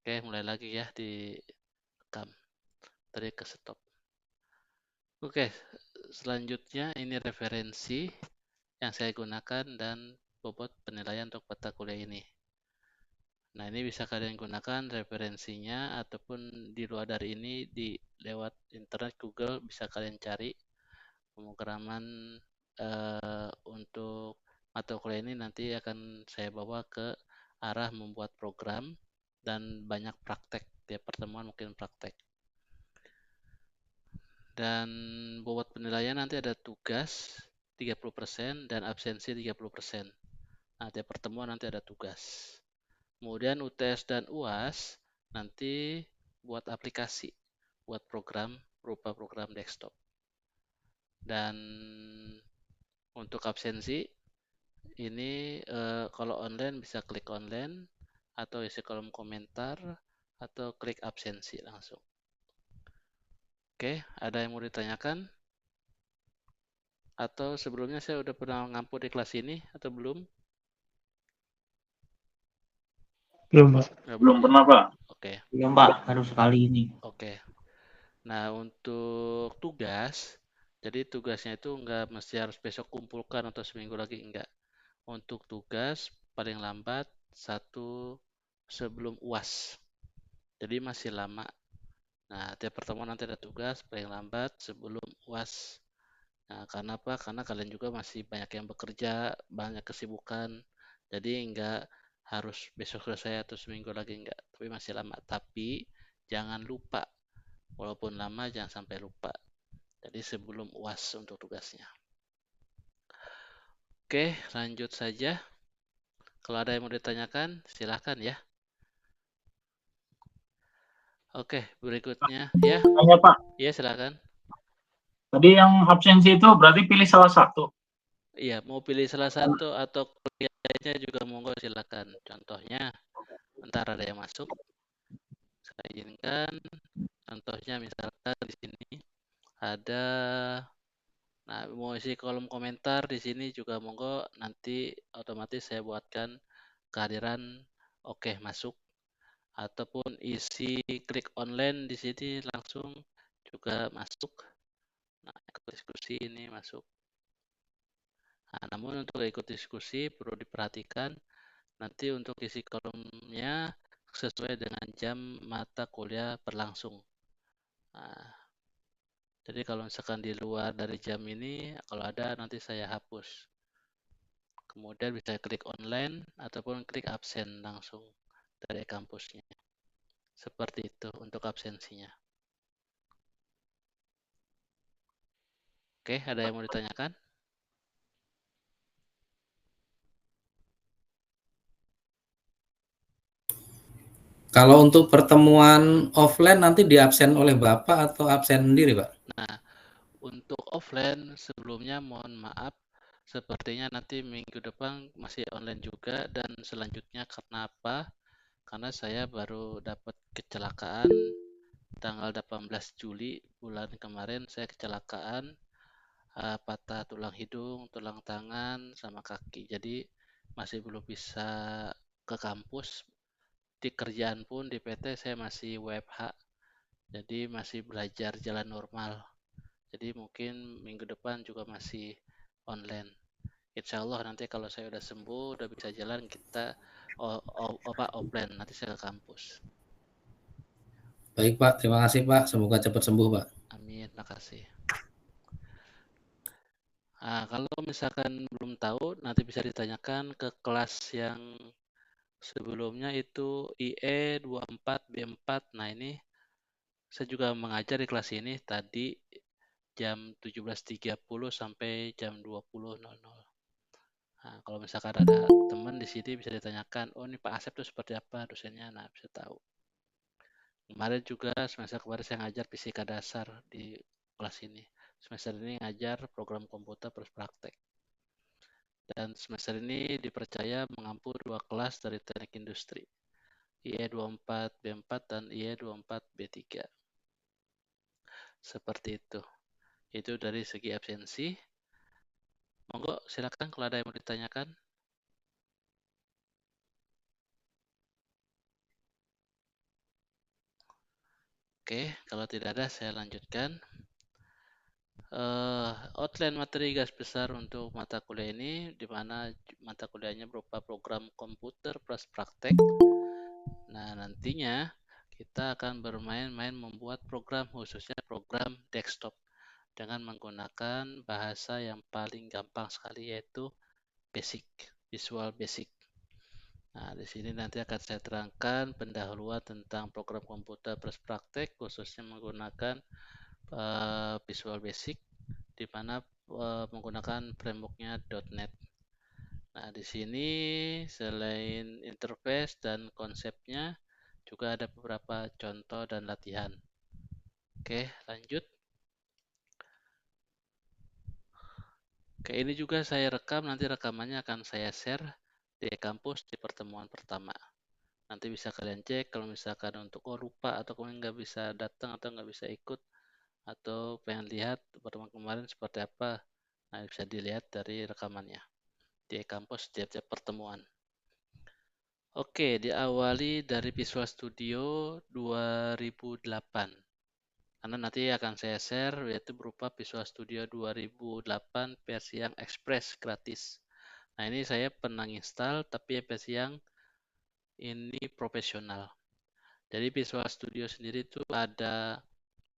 Oke, mulai lagi ya direkam. Tadi ke stop. Oke, selanjutnya ini referensi yang saya gunakan dan bobot penilaian untuk mata kuliah ini. Nah, ini bisa kalian gunakan referensinya ataupun di luar dari ini lewat internet Google bisa kalian cari pemrograman untuk mata kuliah ini nanti akan saya bawa ke arah membuat program dan banyak praktek. Tiap pertemuan mungkin praktek. Dan bobot penilaian nanti ada tugas 30% dan absensi 30%. Nah, tiap pertemuan nanti ada tugas. Kemudian UTS dan UAS nanti buat aplikasi, buat program berupa program desktop. Dan untuk absensi ini kalau online bisa klik online atau isi kolom komentar atau klik absensi langsung. Oke, ada yang mau ditanyakan? Atau sebelumnya saya udah pernah ngampu di kelas ini atau belum? Belum, Pak. Belum Ya? pernah, Pak. Oke. Belum, Pak. Baru sekali ini. Oke. Nah, untuk tugas, jadi tugasnya itu nggak mesti harus besok kumpulkan atau seminggu lagi, enggak. Untuk tugas paling lambat satu sebelum UAS. Jadi masih lama. Nah, tiap pertemuan nanti ada tugas paling lambat sebelum UAS. Nah, karena apa? Karena kalian juga masih banyak yang bekerja, banyak kesibukan. Jadi enggak harus besok selesai atau seminggu lagi enggak, tapi masih lama. Tapi jangan lupa, walaupun lama jangan sampai lupa. Jadi sebelum UAS untuk tugasnya. Oke, lanjut saja. Kalau ada yang mau ditanyakan, silahkan ya. Oke, berikutnya ya. Tanya, Pak. Ya, silahkan. Tadi yang absensi itu berarti pilih salah satu. Iya, mau pilih salah satu atau kuliahnya juga monggo silakan. Contohnya, ntar ada yang masuk. Saya izinkan. Contohnya misalkan di sini ada, nah mau isi kolom komentar di sini juga monggo, nanti otomatis saya buatkan kehadiran oke masuk, ataupun isi klik online di sini langsung juga masuk. Nah, ikut diskusi ini masuk. Nah, namun untuk ikut diskusi perlu diperhatikan nanti untuk isi kolomnya sesuai dengan jam mata kuliah berlangsung. Nah, jadi kalau misalkan di luar dari jam ini, kalau ada nanti saya hapus. Kemudian bisa klik online ataupun klik absen langsung dari kampusnya. Seperti itu untuk absensinya. Oke, ada yang mau ditanyakan? Kalau untuk pertemuan offline nanti diabsen oleh Bapak atau absen sendiri, Pak? Nah, untuk offline sebelumnya mohon maaf, sepertinya nanti minggu depan masih online juga dan selanjutnya karena apa? Karena saya baru dapat kecelakaan tanggal 18 Juli bulan kemarin saya kecelakaan, patah tulang hidung, tulang tangan, sama kaki. Jadi masih belum bisa ke kampus. Di kerjaan pun di PT saya masih WFH. Jadi masih belajar jalan normal. Jadi mungkin minggu depan juga masih online. Insya Allah nanti kalau saya udah sembuh, udah bisa jalan, kita offline. Nanti saya ke kampus. Baik, Pak. Terima kasih, Pak. Semoga cepat sembuh, Pak. Amin, makasih. Nah, kalau misalkan belum tahu, nanti bisa ditanyakan ke kelas yang sebelumnya itu IE 24 B4. Nah, ini saya juga mengajar di kelas ini tadi jam 17.30 sampai jam 20.00. Nah, kalau misalkan ada teman di sini bisa ditanyakan, oh ini Pak Asep tuh seperti apa dosennya, nah bisa tahu. Kemarin juga semester kemarin saya ngajar fisika dasar di kelas ini. Semester ini ngajar program komputer plus praktek. Dan semester ini dipercaya mengampu 2 kelas dari teknik industri, IE 24 B4 dan IE 24 B3. Seperti itu. Itu dari segi absensi. Monggo silakan kalau ada yang mau ditanyakan. Oke, kalau tidak ada saya lanjutkan. Outline materi garis besar untuk mata kuliah ini, di mana mata kuliahnya berupa program komputer plus praktek. Nah, nantinya kita akan bermain-main membuat program, khususnya program desktop, dengan menggunakan bahasa yang paling gampang sekali, yaitu Basic, Visual Basic. Nah, di sini nanti akan saya terangkan pendahuluan tentang program komputer plus praktek, khususnya menggunakan Visual Basic, di mana menggunakan frameworknya .NET. Nah, di sini selain interface dan konsepnya, juga ada beberapa contoh dan latihan. Oke, lanjut. Oke, ini juga saya rekam, nanti rekamannya akan saya share di kampus di pertemuan pertama. Nanti bisa kalian cek kalau misalkan untuk lupa atau kalian nggak bisa datang atau nggak bisa ikut atau pengen lihat pertemuan kemarin seperti apa. Nah, bisa dilihat dari rekamannya di kampus tiap-tiap pertemuan. Oke, diawali dari Visual Studio 2008. Karena nanti akan saya share yaitu berupa Visual Studio 2008 versi yang Express gratis. Nah, ini saya pernah install tapi versi yang ini profesional. Jadi Visual Studio sendiri itu ada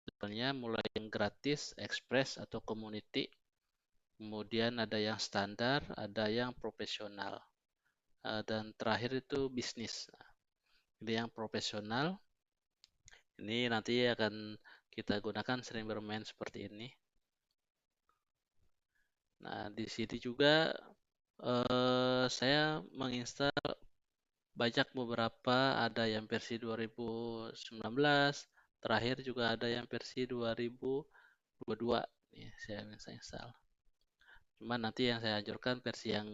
levelnya mulai yang gratis, Express atau Community. Kemudian ada yang standar, ada yang profesional. Dan terakhir itu bisnis. Ini yang profesional. Ini nanti akan kita gunakan sering bermain seperti ini. Nah, di sini juga saya menginstal banyak beberapa, ada yang versi 2019, terakhir juga ada yang versi 2022. Nih, saya bisa install. Cuma nanti yang saya anjurkan versi yang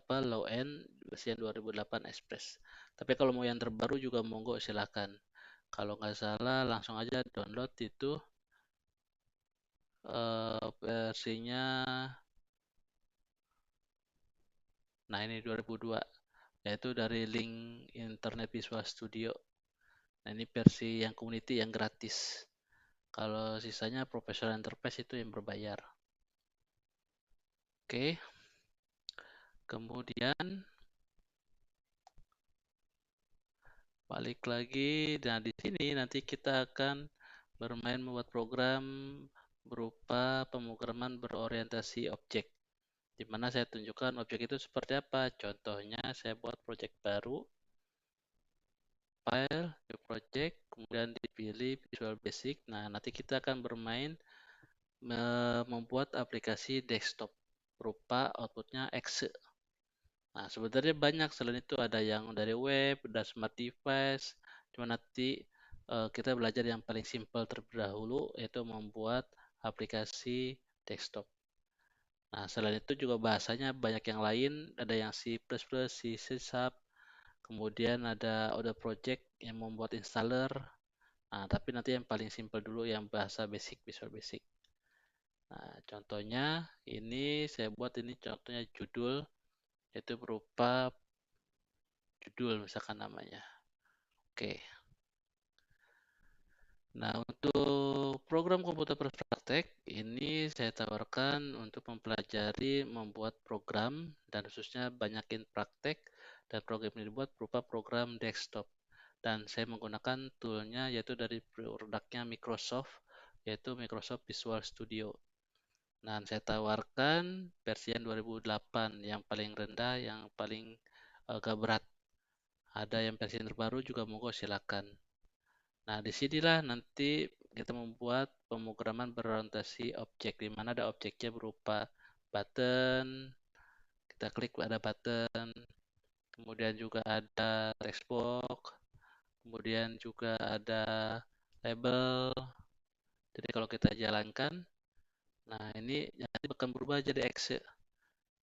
low end, versi yang 2008 Express. Tapi kalau mau yang terbaru juga monggo silakan. Kalau nggak salah langsung aja download itu versinya. Nah, ini 2002, yaitu dari link Internet Visual Studio. Nah, ini versi yang community yang gratis. Kalau sisanya professional enterprise itu yang berbayar. Oke. Kemudian balik lagi. Nah, di sini nanti kita akan bermain membuat program berupa pemrograman berorientasi objek. Di mana saya tunjukkan objek itu seperti apa. Contohnya saya buat project baru, file, new project, kemudian dipilih Visual Basic. Nah, nanti kita akan bermain membuat aplikasi desktop berupa outputnya exe. Nah, sebenarnya banyak selain itu, ada yang dari web, ada smart device. Cuma nanti kita belajar yang paling simpel terlebih dahulu, yaitu membuat aplikasi desktop. Nah, selain itu juga bahasanya banyak yang lain, ada yang C++, C#, kemudian ada Other Project yang membuat installer. Nah, tapi nanti yang paling simpel dulu yang bahasa basic, Visual Basic. Nah, contohnya ini saya buat, ini contohnya judul, yaitu berupa judul misalkan namanya. Oke. Nah, untuk program komputer praktek ini saya tawarkan untuk mempelajari membuat program dan khususnya banyakin praktek, dan program ini dibuat berupa program desktop. Dan saya menggunakan toolnya yaitu dari produknya Microsoft, yaitu Microsoft Visual Studio. Nah, saya tawarkan versi yang 2008 yang paling rendah, yang paling agak berat. Ada yang versi yang terbaru juga monggo silakan. Nah, disinilah nanti kita membuat pemrograman berorientasi objek, di mana ada objeknya berupa button, kita klik ada button, kemudian juga ada text box, kemudian juga ada label. Jadi kalau kita jalankan, nah ini nanti akan berubah jadi exe.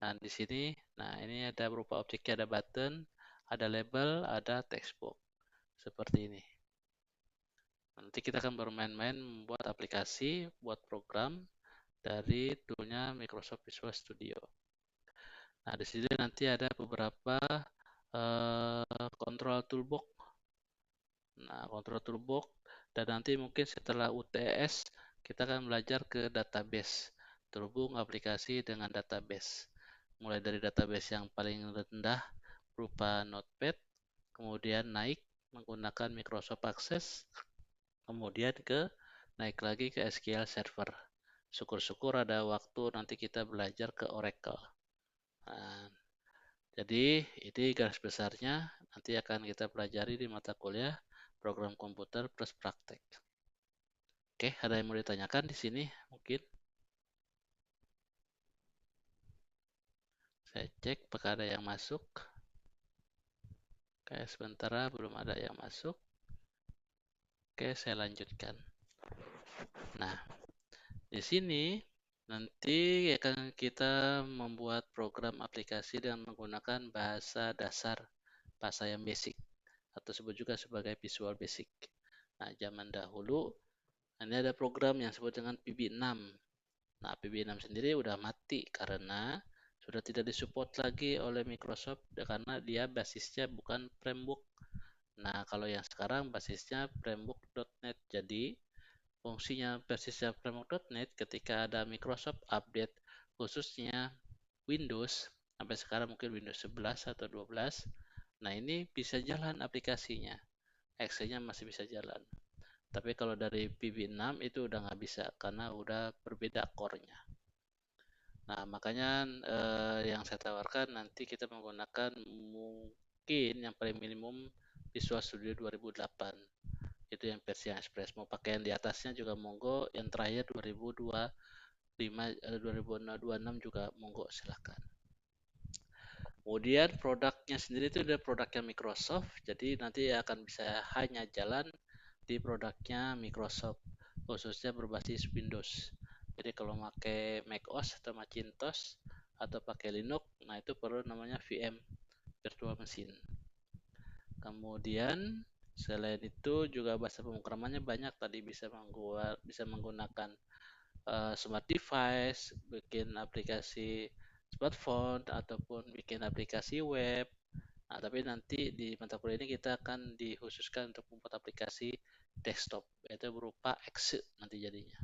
Nah, di sini, nah ini ada berupa objeknya, ada button, ada label, ada text box. Seperti ini. Nanti kita akan bermain-main membuat aplikasi, buat program dari toolnya Microsoft Visual Studio. Nah, di sini nanti ada beberapa control toolbox. Nah, control toolbox, dan nanti mungkin setelah UTS kita akan belajar ke database, terhubung aplikasi dengan database. Mulai dari database yang paling rendah berupa Notepad, kemudian naik menggunakan Microsoft Access, kemudian naik lagi ke SQL Server. Syukur-syukur ada waktu nanti kita belajar ke Oracle. Nah, jadi ini garis besarnya nanti akan kita pelajari di mata kuliah program komputer plus praktek. Oke, ada yang mau ditanyakan di sini mungkin? Saya cek apakah ada yang masuk. Oke, sementara belum ada yang masuk. Oke, saya lanjutkan. Nah, di sini nanti akan kita membuat program aplikasi dengan menggunakan bahasa dasar, bahasa yang basic, atau sebut juga sebagai Visual Basic. Nah, zaman dahulu ini ada program yang disebut dengan PB6. Nah, PB6 sendiri udah mati karena sudah tidak disupport lagi oleh Microsoft karena dia basisnya bukan framework. Nah, kalau yang sekarang basisnya framework.NET. Jadi, fungsinya basisnya framework.NET ketika ada Microsoft update khususnya Windows, sampai sekarang mungkin Windows 11 atau 12. Nah, ini bisa jalan aplikasinya. Excel-nya masih bisa jalan. Tapi kalau dari PB6 itu udah nggak bisa karena udah berbeda core-nya. Nah, makanya yang saya tawarkan nanti kita menggunakan mungkin yang paling minimum Visual Studio 2008. Itu yang versi yang Express. Mau pakai yang di atasnya juga monggo, yang terakhir 2026 juga monggo, silahkan. Kemudian produknya sendiri itu ada produknya Microsoft, jadi nanti akan bisa hanya jalan di produknya Microsoft, khususnya berbasis Windows. Jadi kalau pakai macOS atau Macintosh atau pakai Linux, nah itu perlu namanya VM, Virtual Machine. Kemudian selain itu juga bahasa pemrogramannya banyak, tadi bisa menggunakan smart device, bikin aplikasi smartphone ataupun bikin aplikasi web. Nah, tapi nanti di mata kuliah ini kita akan dikhususkan untuk membuat aplikasi desktop, yaitu berupa Excel nanti jadinya.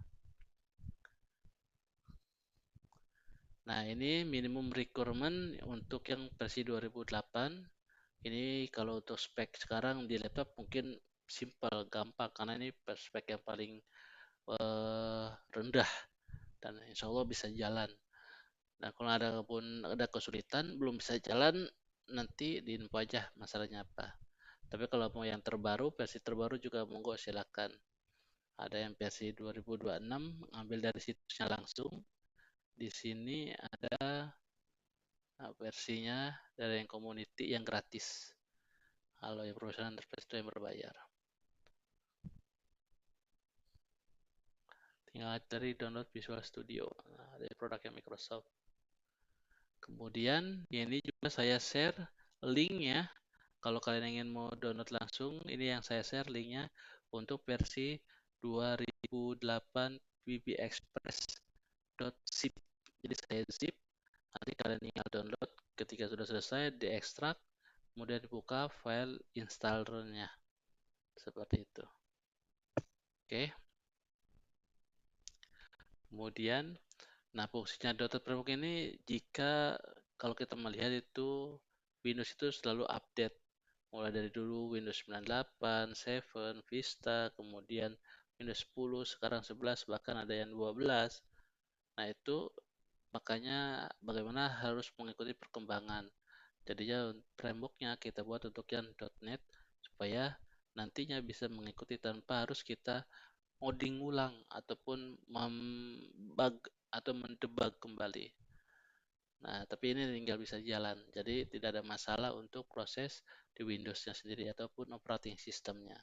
Nah, ini minimum requirement untuk yang versi 2008. Ini kalau untuk spek sekarang di laptop mungkin simple, gampang, karena ini spek yang paling rendah dan insya Allah bisa jalan. Nah, kalau ada kesulitan belum bisa jalan, nanti diinfo aja masalahnya apa. Tapi kalau mau yang terbaru, versi terbaru juga monggo silakan. Ada yang versi 2026, ambil dari situsnya langsung. Di sini ada versinya dari yang community yang gratis. Kalau yang profesional itu yang berbayar. Tinggal dari download Visual Studio dari produknya Microsoft. Kemudian ini juga saya share linknya. Kalau kalian ingin mau download langsung, ini yang saya share linknya untuk versi 2008 bbexpress.zip. Jadi saya zip, nanti kalian tinggal download. Ketika sudah selesai, diekstrak, kemudian dibuka file installernya. Seperti itu. Oke. Kemudian, nah fungsinya .framework ini jika kalau kita melihat itu Windows itu selalu update. Mulai dari dulu Windows 98, 7, Vista, kemudian Windows 10, sekarang 11, bahkan ada yang 12. Nah itu makanya bagaimana harus mengikuti perkembangan. Jadinya frameworknya kita buat untuk yang .NET supaya nantinya bisa mengikuti tanpa harus kita ngoding ulang ataupun membug atau mendebug kembali. Nah, tapi ini tinggal bisa jalan. Jadi tidak ada masalah untuk proses di Windows-nya sendiri ataupun operating sistemnya.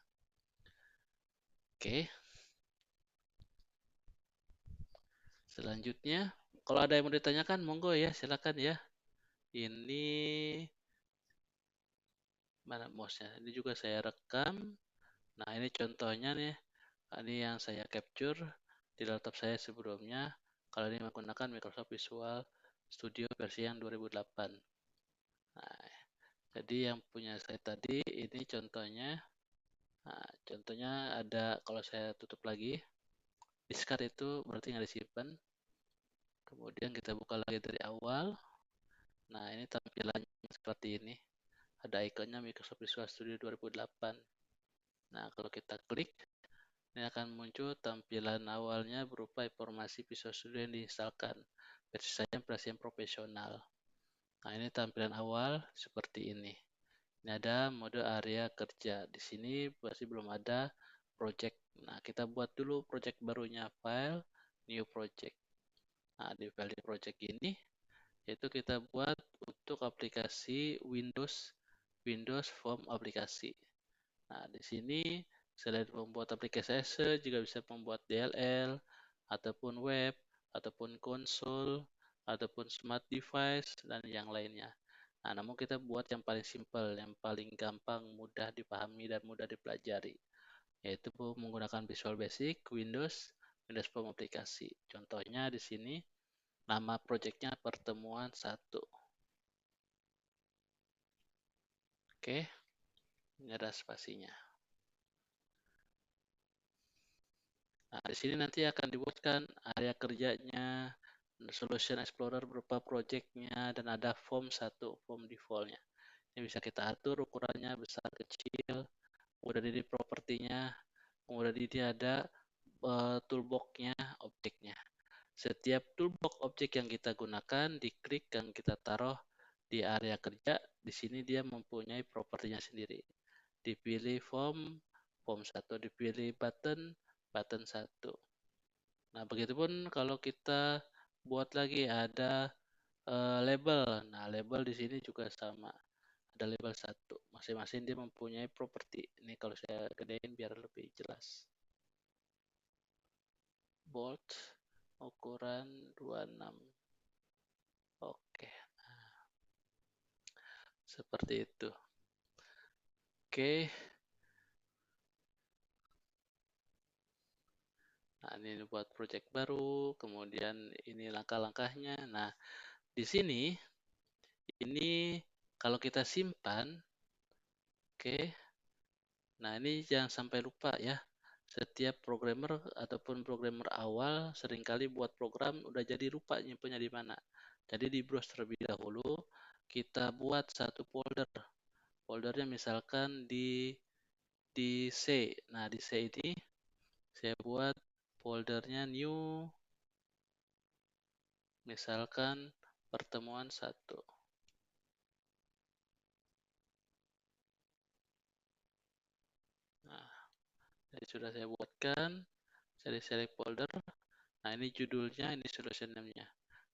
Oke. Selanjutnya, kalau ada yang mau ditanyakan, monggo ya, silakan ya. Ini mana mouse-nya? Ini juga saya rekam. Nah, ini contohnya nih. Ini yang saya capture di laptop saya sebelumnya. Kalau ini menggunakan Microsoft Visual Studio versi yang 2008. Nah, jadi yang punya saya tadi ini contohnya. Nah, contohnya ada, kalau saya tutup lagi, discard itu berarti nggak disimpan. Kemudian kita buka lagi dari awal. Nah, ini tampilannya seperti ini. Ada ikonnya Microsoft Visual Studio 2008. Nah, kalau kita klik, ini akan muncul tampilan awalnya berupa informasi Visual Studio yang diinstalkan. Versi saya versi yang profesional. Nah, ini tampilan awal seperti ini. Ini ada mode area kerja. Di sini masih belum ada project. Nah, kita buat dulu project barunya, file, new project. Nah, di file new project ini, itu kita buat untuk aplikasi Windows Form aplikasi. Nah, di sini selain membuat aplikasi Excel, juga bisa membuat DLL, ataupun web, ataupun konsol, ataupun smart device, dan yang lainnya. Nah, namun kita buat yang paling simple, yang paling gampang, mudah dipahami, dan mudah dipelajari, yaitu menggunakan Visual Basic, Windows Form aplikasi. Contohnya di sini, nama projectnya pertemuan 1. Oke, ini ada spasinya. Nah, di sini nanti akan dibuatkan area kerjanya, Solution Explorer berupa projectnya, dan ada form 1, form defaultnya. Ini bisa kita atur ukurannya besar kecil, kemudian ini propertinya, kemudian ini ada toolbox-nya, objeknya. Setiap toolbox objek yang kita gunakan, diklik dan kita taruh di area kerja, di sini dia mempunyai propertinya sendiri. Dipilih form 1, dipilih button 1. Nah, begitupun kalau kita buat lagi ada label. Nah, label di sini juga sama. Ada label 1. Masing-masing dia mempunyai properti. Ini kalau saya gedein biar lebih jelas. Bold, ukuran 26. Oke. Nah, seperti itu. Oke. Nah, ini buat project baru, kemudian ini langkah-langkahnya. Nah, di sini ini kalau kita simpan, oke. Nah, ini jangan sampai lupa ya. Setiap programmer ataupun programmer awal seringkali buat program udah jadi lupa nyimpennya di mana. Jadi di browse terlebih dahulu, kita buat satu folder. Foldernya misalkan di C. Nah, di C ini saya buat foldernya new, misalkan pertemuan 1. Nah, jadi sudah saya buatkan, saya select folder. Nah, ini judulnya, ini solution name-nya.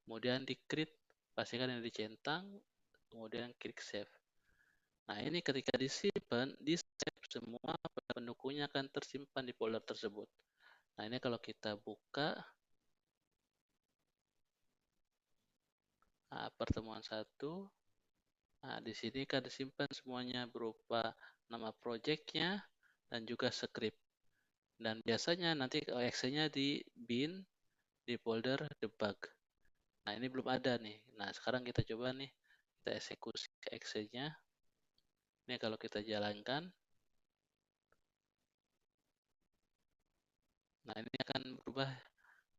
Kemudian di create, pastikan ini dicentang, kemudian klik save. Nah, ini ketika disimpan, di save, semua pendukungnya akan tersimpan di folder tersebut. Nah, ini kalau kita buka, nah, pertemuan 1, nah, di sini kan disimpan semuanya berupa nama projectnya dan juga script. Dan biasanya nanti exe-nya di bin, di folder debug. Nah, ini belum ada nih. Nah, sekarang kita coba nih, kita eksekusi exe-nya. Ini kalau kita jalankan, nah ini akan berubah.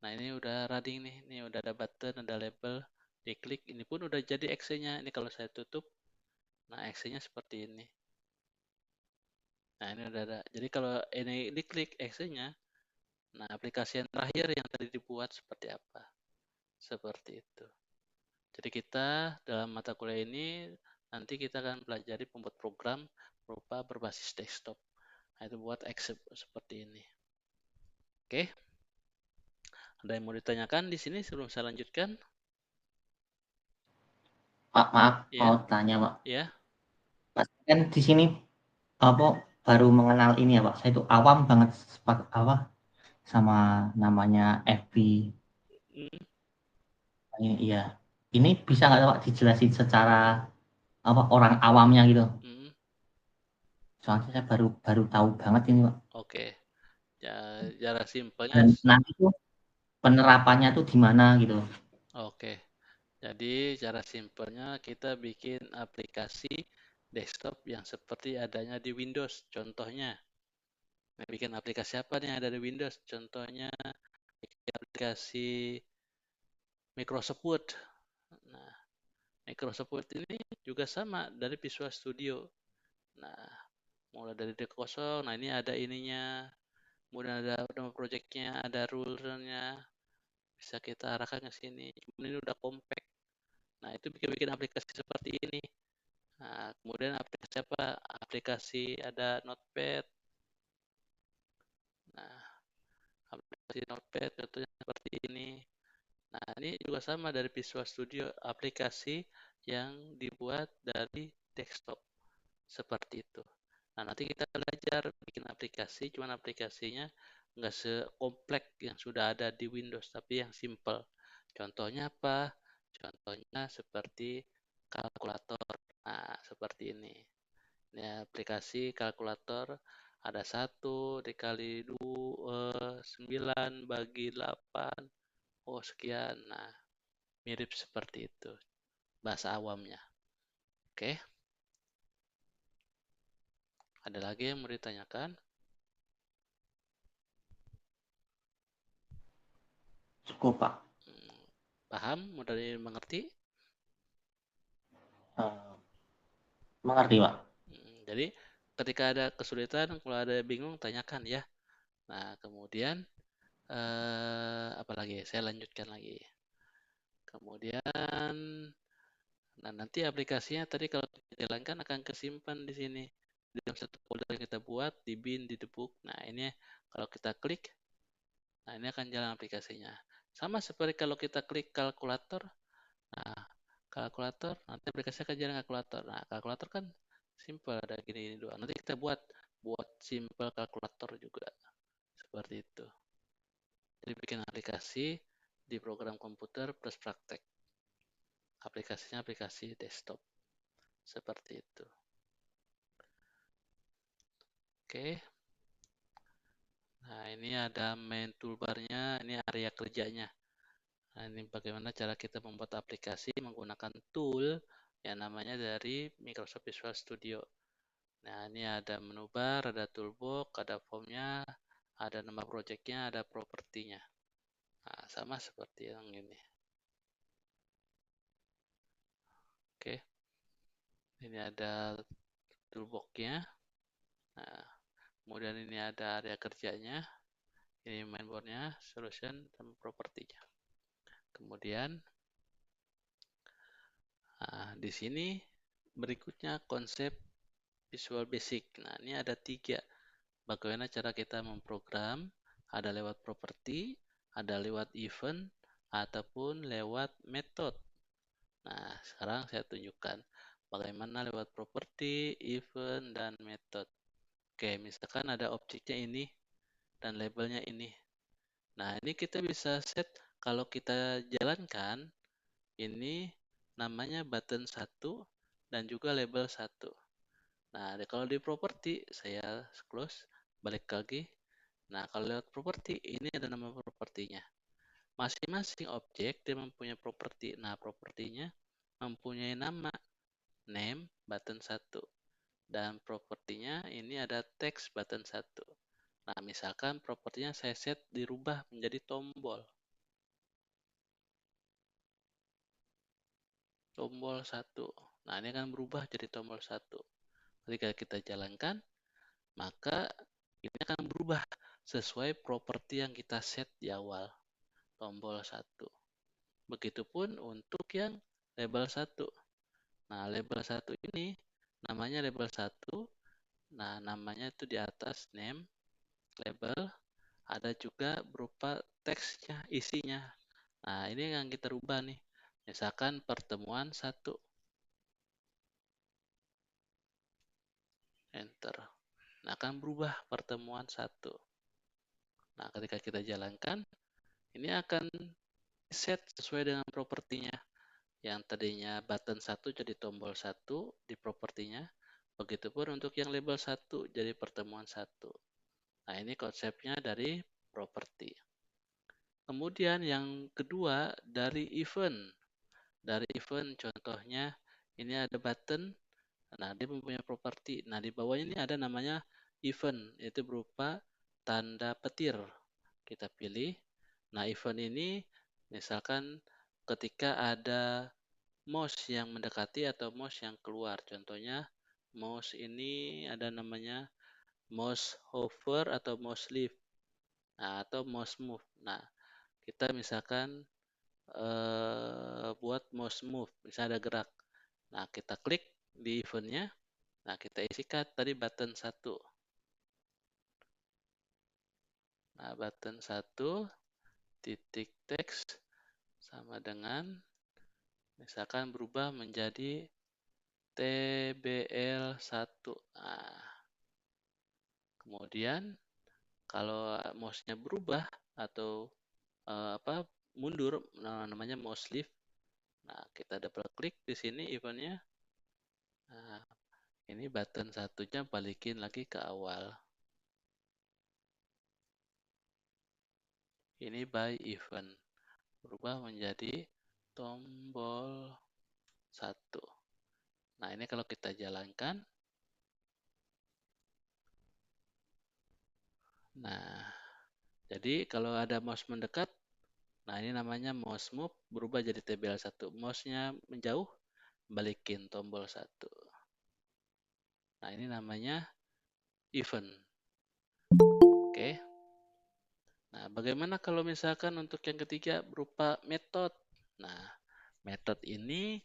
Nah, ini udah running nih, ini udah ada button, ada label, diklik, ini pun udah jadi exe-nya. Ini kalau saya tutup, nah exe-nya seperti ini. Nah, ini udah ada. Jadi kalau ini diklik exe-nya, nah aplikasi yang terakhir yang tadi dibuat seperti apa? Seperti itu. Jadi kita dalam mata kuliah ini nanti kita akan pelajari pembuat program berupa berbasis desktop. Nah, itu buat exe seperti ini. Oke. Ada yang mau ditanyakan di sini sebelum saya lanjutkan? Pak, maaf, Ya. mau tanya, Pak. Ya. Pak, kan di sini apa baru mengenal ini ya, Pak. Saya itu awam banget sama namanya FB. Iya. Ini bisa nggak, Pak, dijelasin secara apa orang awamnya gitu? Soalnya saya baru tahu banget ini, Pak. Oke. Ya, cara simpelnya. Dan nanti tuh penerapannya tuh di mana gitu. Oke. Jadi cara simpelnya kita bikin aplikasi desktop yang seperti adanya di Windows. Contohnya, Nah, bikin aplikasi apa nih yang ada di Windows? Contohnya bikin aplikasi Microsoft Word. Nah, Microsoft Word ini juga sama dari Visual Studio. Nah, mulai dari D kosong, nah ini ada ininya, kemudian ada nama projectnya, ada rulernya, bisa kita arahkan ke sini. Cuman ini udah compact. Nah, itu bikin aplikasi seperti ini. Nah, kemudian aplikasi apa? Aplikasi ada Notepad. Nah, aplikasi Notepad contohnya seperti ini. Nah, ini juga sama dari Visual Studio, aplikasi yang dibuat dari desktop. Seperti itu. Nah, nanti kita belajar bikin aplikasi, cuman aplikasinya nggak sekompleks yang sudah ada di Windows, tapi yang simple. Contohnya apa? Contohnya seperti kalkulator. Nah, seperti ini. Ini aplikasi kalkulator ada 1 dikali 9 bagi 8. Oh, sekian. Nah, mirip seperti itu. Bahasa awamnya. Oke. Ada lagi yang mau ditanyakan? Cukup, Pak. Paham? Mudah dimengerti? Mengerti, Pak. Jadi ketika ada kesulitan, kalau ada bingung, tanyakan ya. Nah, kemudian apalagi? Saya lanjutkan lagi. Kemudian, nah nanti aplikasinya tadi kalau kita jalankan akan kesimpan di sini. Di dalam satu folder yang kita buat, di bin, di debug. Nah, ini kalau kita klik, nah ini akan jalan aplikasinya. Sama seperti kalau kita klik kalkulator, nah kalkulator, nanti aplikasi akan jalan kalkulator. Nah, kalkulator kan simple, ada gini doang. Nanti kita buat simple kalkulator juga. Seperti itu. Jadi bikin aplikasi di program komputer plus praktek. Aplikasinya aplikasi desktop. Seperti itu. Oke. Nah, ini ada main toolbar-nya, ini area kerjanya. Nah, ini bagaimana cara kita membuat aplikasi menggunakan tool yang namanya dari Microsoft Visual Studio. Nah, ini ada menu bar, ada toolbox, ada formnya, ada nama projectnya, ada propertinya. Nah, sama seperti yang ini. Oke. Ini ada toolbox-nya. Nah, kemudian ini ada area kerjanya. Ini mainboard-nya, solution, dan propertinya. Kemudian, nah, di sini berikutnya konsep Visual Basic. Nah, ini ada 3. Bagaimana cara kita memprogram, ada lewat properti, ada lewat event, ataupun lewat method. Nah, sekarang saya tunjukkan bagaimana lewat properti, event, dan method. Oke, misalkan ada objeknya ini dan labelnya ini. Nah, ini kita bisa set kalau kita jalankan, ini namanya button 1 dan juga label 1. Nah, kalau di properti, saya close, balik lagi. Nah, kalau lewat properti, ini ada nama propertinya. Masing-masing objek dia mempunyai properti. Nah, propertinya mempunyai nama, name, button 1. Dan propertinya ini ada text button 1. Nah, misalkan propertinya saya set dirubah menjadi tombol. Tombol 1. Nah, ini akan berubah jadi tombol 1. Ketika kita jalankan, maka ini akan berubah sesuai properti yang kita set di awal. Tombol 1. Begitupun untuk yang label 1. Nah, label 1 ini namanya label 1. Nah, namanya itu di atas name, label, ada juga berupa teksnya, isinya. Nah, ini yang kita rubah nih. Misalkan pertemuan 1. Enter. Nah, akan berubah pertemuan 1. Nah, ketika kita jalankan, ini akan set sesuai dengan propertinya. Yang tadinya button 1 jadi tombol 1 di propertinya. Begitupun untuk yang label 1 jadi pertemuan 1. Nah, ini konsepnya dari properti. Kemudian yang kedua dari event. Dari event contohnya ini ada button. Nah, dia mempunyai properti. Nah, di bawahnya ini ada namanya event, itu berupa tanda petir. Kita pilih. Nah, event ini misalkan ketika ada mouse yang mendekati atau mouse yang keluar. Contohnya mouse ini ada namanya mouse hover atau mouse lift. Nah, atau mouse move. Nah, kita misalkan buat mouse move, misalnya ada gerak. Nah, kita klik di eventnya. Nah, kita isikan tadi button 1. Nah, button 1 titik teks sama dengan misalkan berubah menjadi TBL1. Nah, kemudian kalau mouse-nya berubah atau mundur, namanya mouse lift. Nah, kita double klik di sini eventnya. Nah, ini button 1-nya balikin lagi ke awal. Ini by event. Berubah menjadi tombol 1. Nah, ini kalau kita jalankan. Nah, jadi kalau ada mouse mendekat, nah ini namanya mouse move, berubah jadi TBL1. Mouse-nya menjauh, balikin tombol 1. Nah, ini namanya event. Oke. Nah, bagaimana kalau misalkan untuk yang ketiga berupa method? Nah, method ini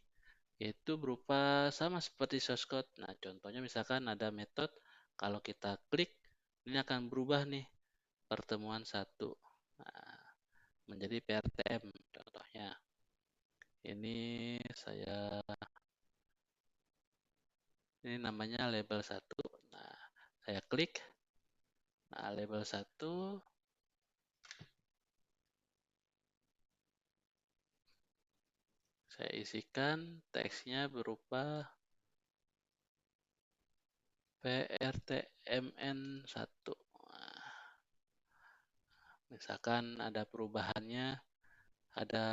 itu berupa sama seperti source code. Nah, contohnya misalkan ada method, kalau kita klik, ini akan berubah nih, pertemuan 1. Nah, menjadi PRTM contohnya. Ini namanya label 1. Nah, saya klik. Nah, label 1 saya isikan teksnya berupa PRTMN1. Nah, misalkan ada perubahannya, ada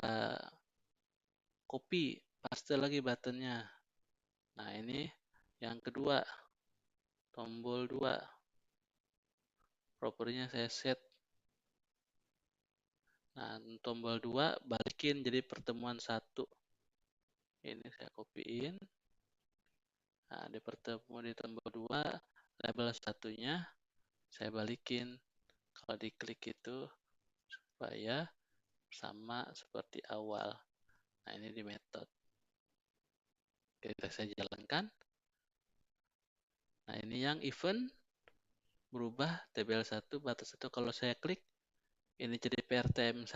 copy, paste lagi buttonnya. Nah, ini yang kedua, tombol 2. Propertinya saya set. Nah, tombol 2 balikin jadi pertemuan 1. Ini saya copyin. Nah, di pertemuan di tombol 2, label 1-nya saya balikin. Kalau diklik itu supaya sama seperti awal. Nah, ini di method. Kita saya jalankan. Nah, ini yang event berubah TBL1 batas 1. Kalau saya klik, ini jadi PRTM1.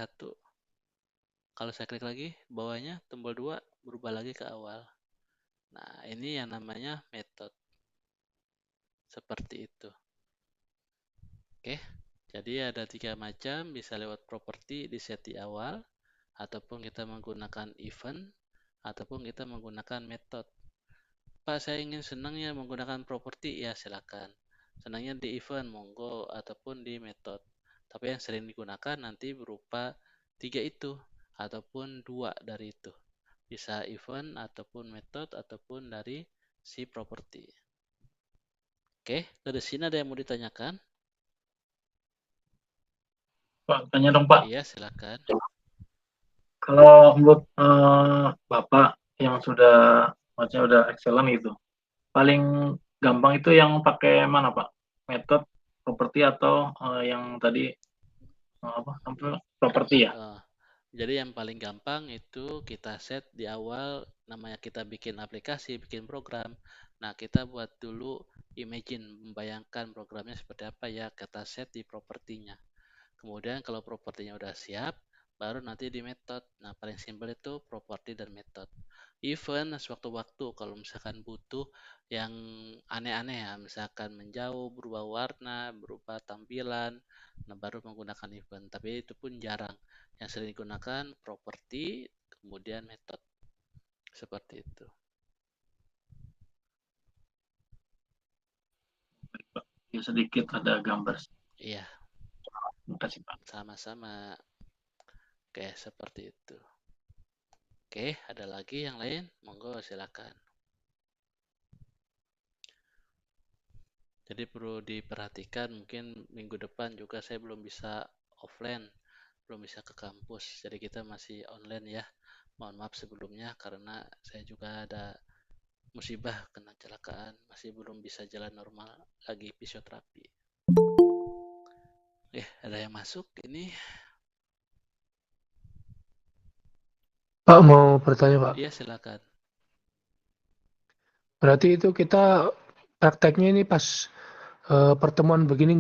Kalau saya klik lagi, bawahnya tombol 2 berubah lagi ke awal. Nah, ini yang namanya method. Seperti itu. Oke, jadi ada 3 macam, bisa lewat properti di set di awal, ataupun kita menggunakan event, ataupun kita menggunakan method. Pak, saya ingin senangnya menggunakan properti, ya silakan. Senangnya di event, monggo, ataupun di method. Tapi yang sering digunakan nanti berupa 3 itu, ataupun 2 dari itu. Bisa event, ataupun method, ataupun dari si properti. Oke, dari sini ada yang mau ditanyakan? Pak, tanya dong Pak. Iya, silakan. Kalau menurut Bapak yang maksudnya udah excellent itu, paling gampang itu yang pakai mana Pak? Metode, properti atau yang tadi properti ya? Jadi yang paling gampang itu kita set di awal, namanya kita bikin aplikasi, bikin program. Nah, kita buat dulu imagine, membayangkan programnya seperti apa ya, kita set di propertinya. Kemudian kalau propertinya udah siap, baru nanti di method. Nah, paling simpel itu properti dan method. Even sewaktu-waktu kalau misalkan butuh yang aneh-aneh ya, misalkan menjauh, berubah warna, berubah tampilan, nah baru menggunakan event. Tapi itu pun jarang. Yang sering digunakan properti, kemudian method. Seperti itu. Ya sedikit ada gambar. Iya. Terima kasih Pak. Sama-sama. Oke, seperti itu. Oke, ada lagi yang lain? Monggo silakan. Jadi perlu diperhatikan, mungkin minggu depan juga saya belum bisa offline, belum bisa ke kampus. Jadi kita masih online ya. Mohon maaf sebelumnya karena saya juga ada musibah kena kecelakaan, masih belum bisa jalan normal, lagi fisioterapi. Ada yang masuk ini? Pak mau bertanya Pak. Iya silakan. Berarti itu kita prakteknya ini pas pertemuan begini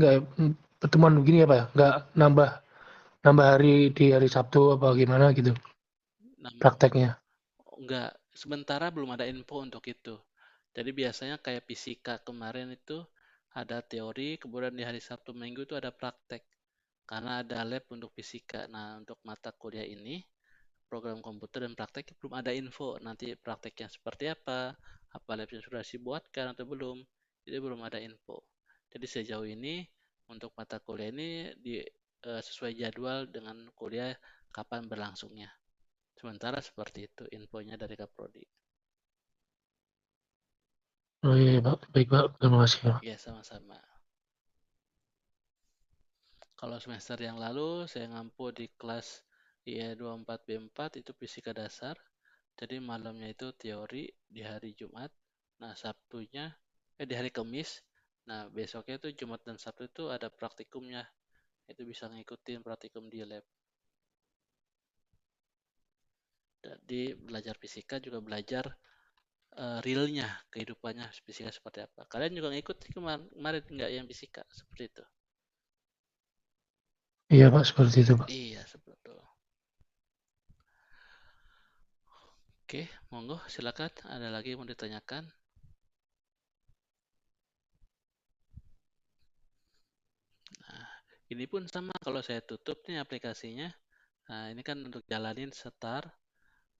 pertemuan begini ya Pak? Nggak nambah hari di hari Sabtu apa gimana gitu prakteknya? Enggak, sementara belum ada info untuk itu. Jadi biasanya kayak fisika kemarin itu ada teori, kemudian di hari Sabtu Minggu itu ada praktek. Karena ada lab untuk fisika. Nah, untuk mata kuliah ini, program komputer dan praktek belum ada info. Nanti prakteknya seperti apa labnya sudah dibuatkan atau belum. Jadi belum ada info. Jadi sejauh ini untuk mata kuliah ini sesuai jadwal dengan kuliah kapan berlangsungnya. Sementara seperti itu infonya dari Kaprodi. Oh iya Pak, baik Pak, terima kasih Pak. Ya sama-sama. Kalau semester yang lalu saya ngampu di kelas IE 24 B4 itu fisika dasar. Jadi malamnya itu teori di hari Jumat. Nah Sabtunya di hari Kamis. Nah besoknya itu Jumat dan Sabtu itu ada praktikumnya. Itu bisa ngikutin praktikum di lab. Jadi belajar fisika juga belajar realnya, kehidupannya fisika seperti apa. Kalian juga ngikut kemarin nggak yang fisika seperti itu? Iya Pak, seperti itu Pak. Iya, seperti itu. Oke, monggo silakan. Ada lagi yang mau ditanyakan? Nah, ini pun sama kalau saya tutup nih aplikasinya. Nah, ini kan untuk jalanin start.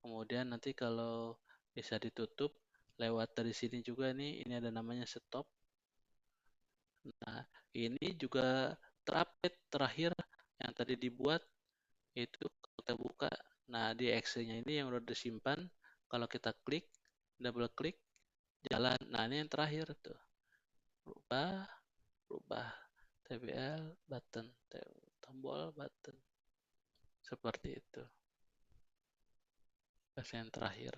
Kemudian nanti kalau bisa ditutup lewat dari sini juga nih, ini ada namanya stop. Nah, ini juga terupdate terakhir yang tadi dibuat itu kita buka. Nah, di Excel-nya ini yang udah disimpan, kalau kita klik, double klik, jalan. Nah, ini yang terakhir tuh. Rubah TBL button, tombol button. Seperti itu. Yang terakhir.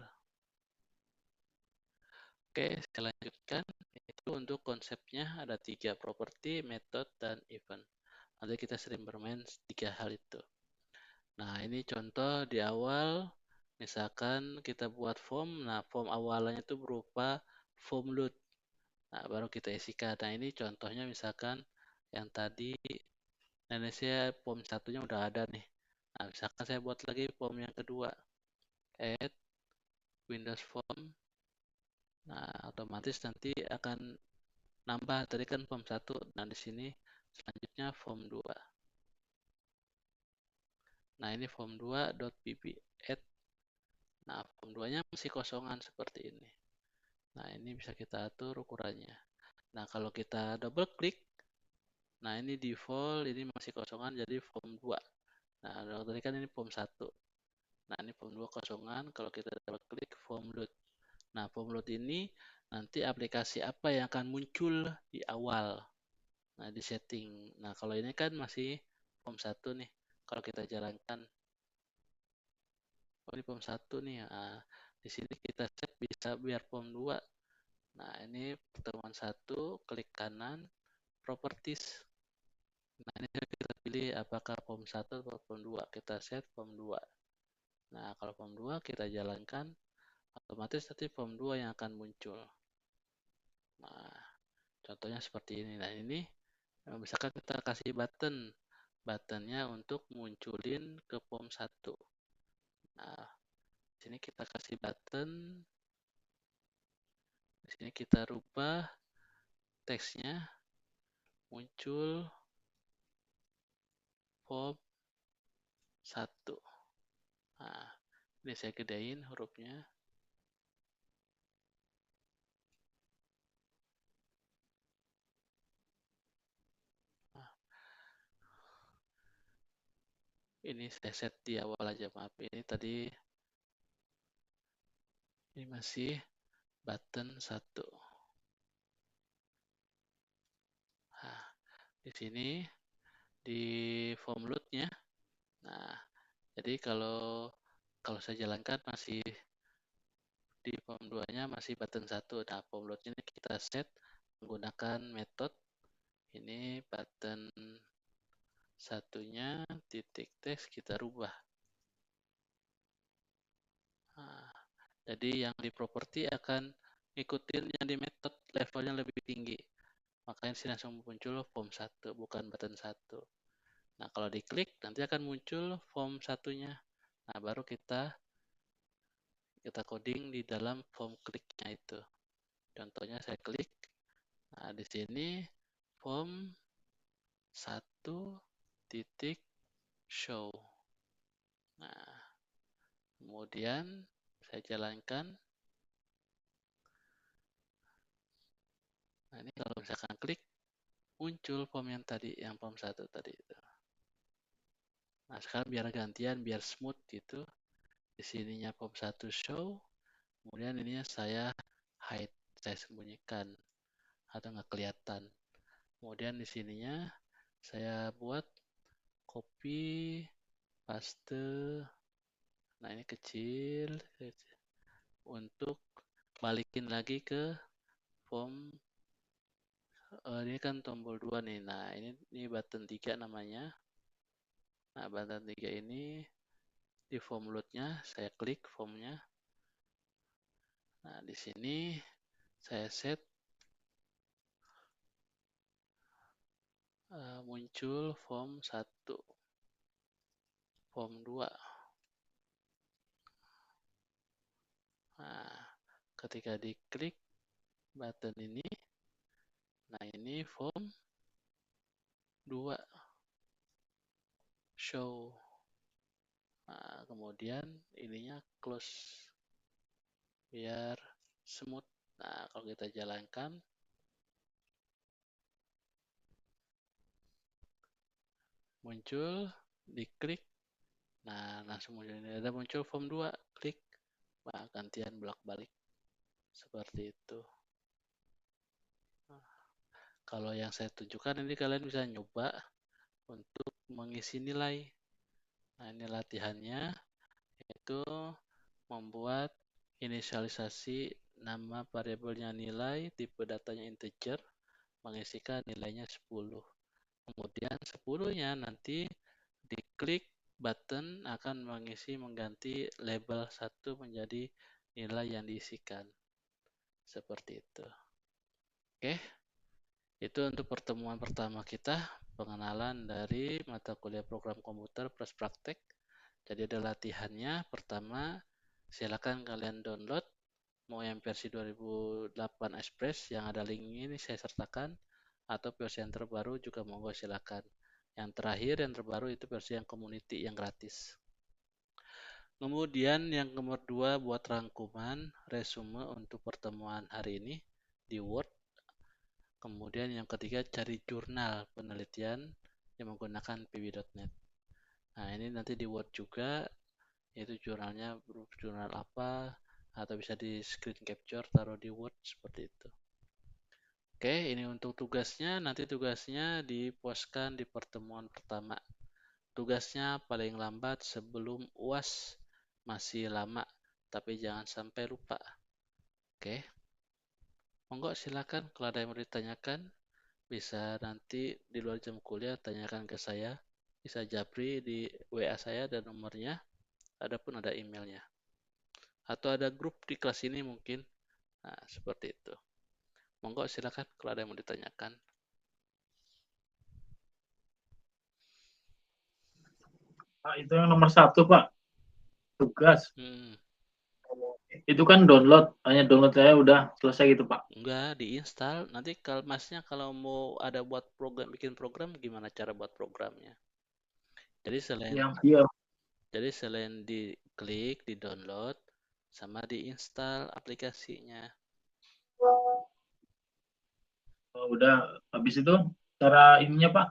Oke, saya lanjutkan. Itu untuk konsepnya ada 3, properti, method, dan event. Nanti kita sering bermain 3 hal itu. Nah, ini contoh di awal, misalkan kita buat form, nah form awalnya itu berupa form load. Nah, baru kita isikan. Nah, ini contohnya misalkan yang tadi, nah saya form satunya udah ada nih. Nah, misalkan saya buat lagi form yang kedua, add Windows Form. Nah, otomatis nanti akan nambah tadi kan form 1. Nah, di sini selanjutnya form 2. Nah, ini form 2.bb add. Nah, form 2-nya masih kosongan seperti ini. Nah, ini bisa kita atur ukurannya. Nah, kalau kita double klik, nah ini default, ini masih kosongan jadi form 2. Nah, tadi kan ini form 1. Nah, ini form 2 kosongan, kalau kita double klik form load. Nah, form load ini nanti aplikasi apa yang akan muncul di awal. Nah, di setting. Nah, kalau ini kan masih form 1 nih. Kalau kita jalankan, oh ini form 1 nih. Nah, di sini kita set bisa biar form 2. Nah, ini pertemuan 1, klik kanan, properties. Nah, ini kita pilih apakah form 1 atau form 2. Kita set form 2. Nah, kalau form 2 kita jalankan, otomatis nanti form 2 yang akan muncul. Nah, contohnya seperti ini. Nah, ini misalkan kita kasih buttonnya untuk munculin ke form 1. Nah, di sini kita kasih button. Di sini kita rubah teksnya muncul form 1. Nah, ini saya gedein hurufnya. Nah, ini saya set di awal aja, maaf. Ini tadi ini masih button 1. di sini di form load-nya. Nah, jadi kalau saya jalankan masih di form 2-nya masih button 1. Nah, form load ini kita set menggunakan metode ini button satunya titik text kita rubah. Nah, jadi yang di property akan ngikutin yang di metode levelnya lebih tinggi. Makanya sini langsung muncul form 1 bukan button 1. Nah, kalau diklik nanti akan muncul form satunya. Nah, baru kita coding di dalam form kliknya itu. Contohnya saya klik. Nah, di sini form 1 titik show. Nah, kemudian saya jalankan. Nah, ini kalau misalkan klik muncul form yang tadi, yang form 1 tadi itu. Nah, sekarang biar gantian, biar smooth gitu. Di sininya form 1 show, kemudian ininya saya hide, saya sembunyikan atau nggak kelihatan. Kemudian di sininya saya buat copy, paste. Nah, ini kecil untuk balikin lagi ke form. Ini kan tombol 2 nih. Nah, ini button 3 namanya. Nah, button 3 ini di form load-nya saya klik formnya. Nah, di sini saya set muncul form 1, form 2. Nah, ketika diklik button ini, nah ini form 2 show. Nah, kemudian ininya close biar smooth. Nah, kalau kita jalankan muncul, diklik. Nah, langsung muncul ini ada muncul form 2, klik. Nah, gantian bolak-balik seperti itu. Nah, kalau yang saya tunjukkan ini kalian bisa nyoba untuk mengisi nilai. Nah, ini latihannya, yaitu membuat inisialisasi nama variabelnya nilai, tipe datanya integer, mengisikan nilainya 10. Kemudian 10-nya nanti diklik button akan mengganti label 1 menjadi nilai yang diisikan. Seperti itu. Oke. Itu untuk pertemuan pertama kita, pengenalan dari mata kuliah program komputer plus praktek. Jadi ada latihannya. Pertama, silakan kalian download mau yang versi 2008 Express yang ada link ini saya sertakan, atau versi yang terbaru juga monggo silakan. Yang terakhir yang terbaru itu versi yang community yang gratis. Kemudian yang nomor 2 buat rangkuman resume untuk pertemuan hari ini di Word. Kemudian yang ketiga cari jurnal penelitian yang menggunakan pb.net. Nah, ini nanti di Word juga, yaitu jurnalnya jurnal apa, atau bisa di screen capture taruh di Word seperti itu. Oke, ini untuk tugasnya. Nanti tugasnya dipostkan di pertemuan pertama. Tugasnya paling lambat sebelum UAS, masih lama, tapi jangan sampai lupa. Oke, monggo silakan kalau ada yang mau ditanyakan, bisa nanti di luar jam kuliah tanyakan ke saya, bisa japri di WA saya dan nomornya, adapun ada emailnya. Atau ada grup di kelas ini mungkin. Nah, seperti itu. Monggo silakan kalau ada yang mau ditanyakan. Pak, itu yang nomor 1, Pak. Tugas. Itu kan download, hanya download saya udah selesai gitu, Pak. Enggak, diinstal. Nanti kalau masnya kalau mau ada buat program, bikin program, gimana cara buat programnya? Jadi selain diklik, di download, sama diinstal aplikasinya. Udah habis itu cara ininya, Pak,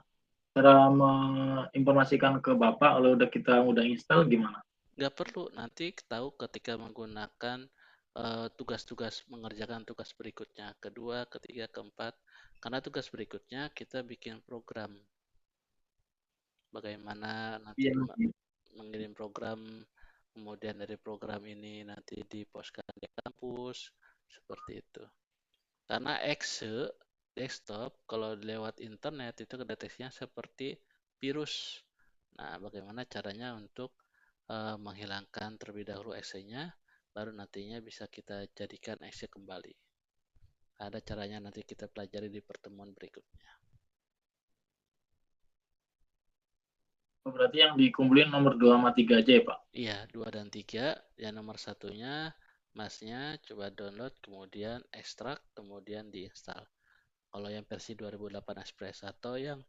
cara menginformasikan ke Bapak kalau kita udah install gimana? Nggak perlu, nanti tahu ketika menggunakan tugas-tugas, mengerjakan tugas berikutnya, kedua, ketiga, keempat. Karena tugas berikutnya kita bikin program. Bagaimana nanti Iya. mengirim program, kemudian dari program ini nanti dipostkan di kampus, seperti itu. Karena exe desktop kalau lewat internet itu kedeteksinya seperti virus. Nah, bagaimana caranya untuk menghilangkan terlebih dahulu exe-nya, baru nantinya bisa kita jadikan exe kembali. Ada caranya nanti kita pelajari di pertemuan berikutnya. Berarti yang dikumpulin nomor 2 sama 3 aja ya, Pak? Iya, 2 dan 3. Yang nomor satunya, masnya coba download, kemudian ekstrak, kemudian diinstal. Kalau yang versi 2008 Express atau yang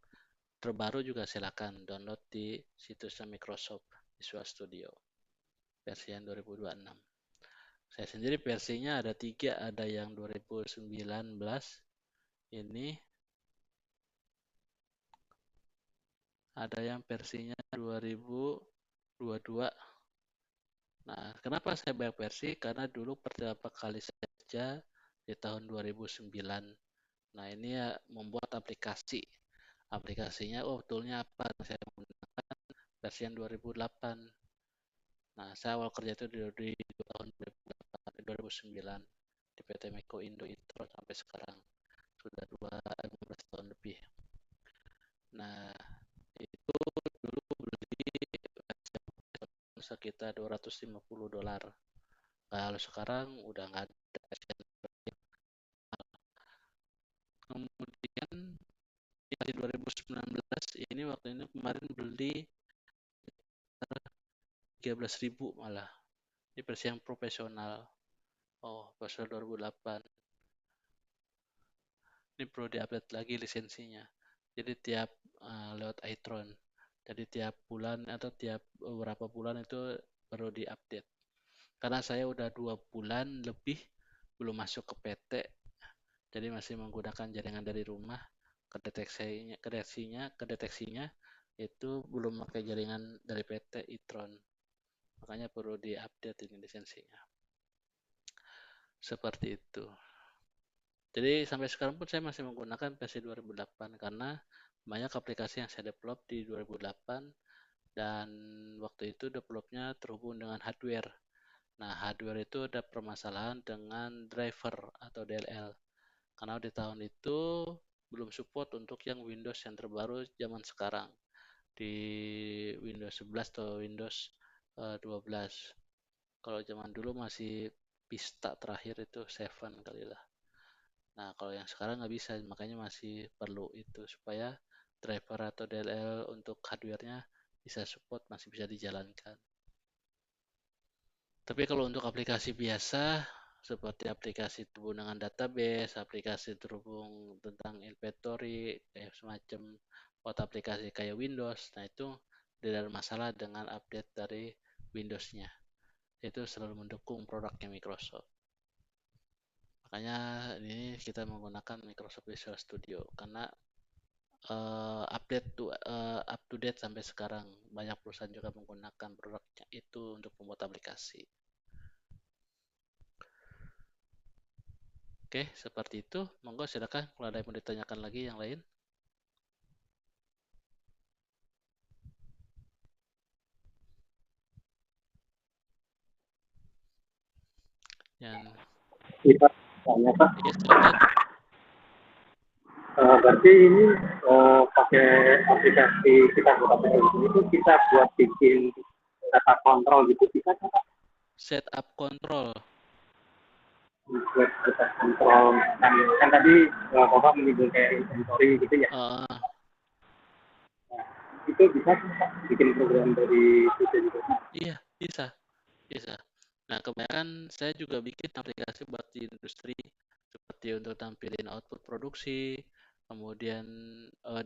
terbaru juga silakan download di situsnya Microsoft Visual Studio versi yang 2026. Saya sendiri versinya ada 3, ada yang 2019 ini, ada yang versinya 2022. Nah, kenapa saya banyak versi? Karena dulu pertama kali saja di tahun 2009. Nah, ini ya membuat aplikasi. Aplikasinya, toolnya apa? Saya menggunakan versi yang 2008. Nah, saya awal kerja itu di tahun 2009 di PT Meko Indo itu sampai sekarang sudah 15 tahun lebih. Nah, itu dulu beli sekitar $250. Kalau sekarang udah nggak ada. Kemudian di 2019 ini waktu ini kemarin beli 13.000 malah. Ini versi yang profesional. Oh, versi 2008. Ini perlu diupdate lagi lisensinya. Jadi tiap lewat iTron. Jadi tiap bulan atau tiap beberapa bulan itu perlu diupdate. Karena saya udah 2 bulan lebih belum masuk ke PT, jadi masih menggunakan jaringan dari rumah. Kedeteksinya itu belum pakai jaringan dari PT iTron. Makanya perlu diupdate ini lisensinya. Seperti itu. Jadi sampai sekarang pun saya masih menggunakan versi 2008 karena banyak aplikasi yang saya develop di 2008 dan waktu itu developnya terhubung dengan hardware. Nah, hardware itu ada permasalahan dengan driver atau DLL. Karena di tahun itu belum support untuk yang Windows yang terbaru zaman sekarang. Di Windows 11 atau Windows 12. Kalau zaman dulu masih Vista terakhir itu 7 kali lah. Nah, kalau yang sekarang nggak bisa, makanya masih perlu itu supaya driver atau DLL untuk hardware-nya bisa support, masih bisa dijalankan. Tapi kalau untuk aplikasi biasa, seperti aplikasi terhubung dengan database, aplikasi terhubung tentang inventory, kayak semacam buat aplikasi kayak Windows, nah itu tidak ada masalah dengan update dari Windows-nya. Itu selalu mendukung produknya Microsoft. Makanya ini kita menggunakan Microsoft Visual Studio karena update up to date sampai sekarang. Banyak perusahaan juga menggunakan produknya itu untuk membuat aplikasi. Oke, seperti itu. Monggo silakan kalau ada yang mau ditanyakan lagi yang lain. Yang Kita tanya Pak, ya, silakan. berarti ini pakai aplikasi kita buat aplikasi itu kita buat bikin data kontrol gitu bisa kan Pak? Setup control. Buat data kontrol kan tadi Bapak menyinggung kayak inventory gitu ya. Nah, itu bisa kan Pak bikin program dari situ juga? Iya, bisa. Nah, kebanyakan saya juga bikin aplikasi buat di industri seperti untuk tampilin output produksi, kemudian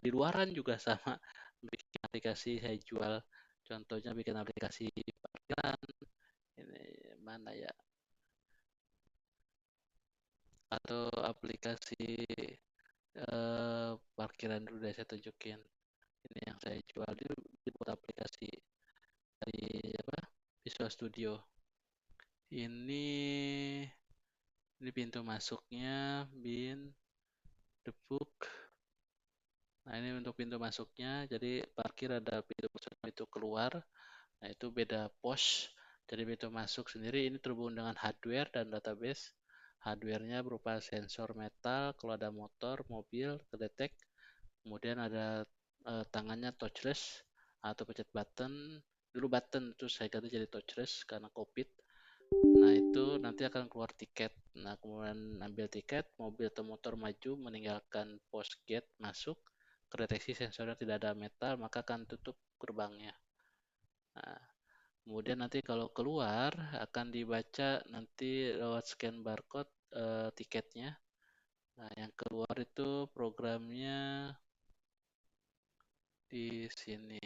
di luaran juga sama bikin aplikasi saya jual. Contohnya bikin aplikasi parkiran, ini mana ya? Atau aplikasi parkiran dulu deh saya tunjukin. Ini yang saya jual dibuat aplikasi dari Visual Studio. Ini pintu masuknya bin the book. Nah, ini untuk pintu masuknya. Jadi parkir ada pintu masuk, pintu keluar. Nah, itu beda pos. Jadi pintu masuk sendiri ini terhubung dengan hardware dan database. Hardware-nya berupa sensor metal, kalau ada motor, mobil, terdetek. Kemudian ada tangannya touchless atau pencet button. Dulu button, terus saya ganti jadi touchless karena COVID. Nah, itu nanti akan keluar tiket. Nah, kemudian ambil tiket, mobil atau motor maju meninggalkan pos gate masuk. Kedeteksi sensornya tidak ada metal, maka akan tutup gerbangnya. Nah, kemudian nanti kalau keluar akan dibaca nanti lewat scan barcode tiketnya. Nah, yang keluar itu programnya di sini.